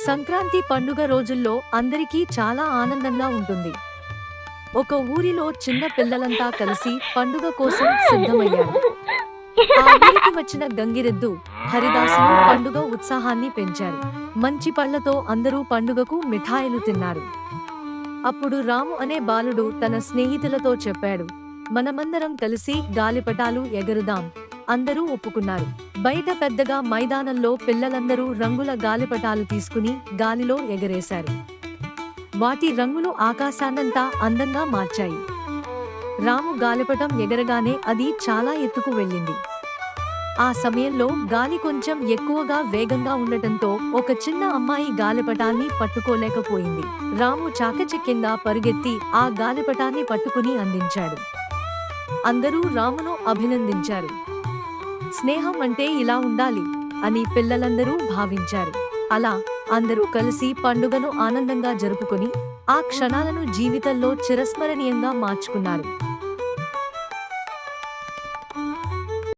సంక్రాంతి పండుగ రోజుల్లో అందరికీ చాలా ఆనందంగా ఉంటుంది. ఒక ఊరిలో చిన్న పిల్లలంతా కలిసి పండుగ కోసం సిద్ధమయ్యారు. ఆ ఊరికి వచ్చిన గంగిరెద్దు, హరిదాసులు పండుగ ఉత్సాహాన్ని పెంచారు. మంచి పళ్లతో అందరూ పండుగకు మిఠాయిలు తిన్నారు. అప్పుడు రాము అనే బాలుడు తన స్నేహితులతో చెప్పాడు, మనమందరం కలిసి గాలిపటాలు ఎగరుదాం. అందరూ ఒప్పుకున్నారు. బయట పెద్దగా మైదానంలో పిల్లలందరూ రంగుల గాలిపటాలు తీసుకుని గాలిలో ఎగరేశారు. వాటి రంగులు ఆకాశాన్నంతా అందంగా మార్చాయి. రాము గాలిపటం ఎగరగానే అది చాలా ఎత్తుకు వెళ్ళింది. ఆ సమయంలో గాలి కొంచెం ఎక్కువగా వేగంగా ఉండటంతో ఒక చిన్న అమ్మాయి గాలిపటాన్ని పట్టుకోలేకపోయింది. రాము చాకచక్యంగా పరుగెత్తి ఆ గాలిపటాన్ని పట్టుకుని అందించాడు. అందరూ రామును అభినందించారు. స్నేహం అంటే ఇలా ఉండాలి అని పిల్లలందరూ భావించారు. అలా అందరూ కలిసి పండుగను ఆనందంగా జరుపుకొని ఆ క్షణాలను జీవితంలో చిరస్మరణీయంగా మార్చుకున్నారు.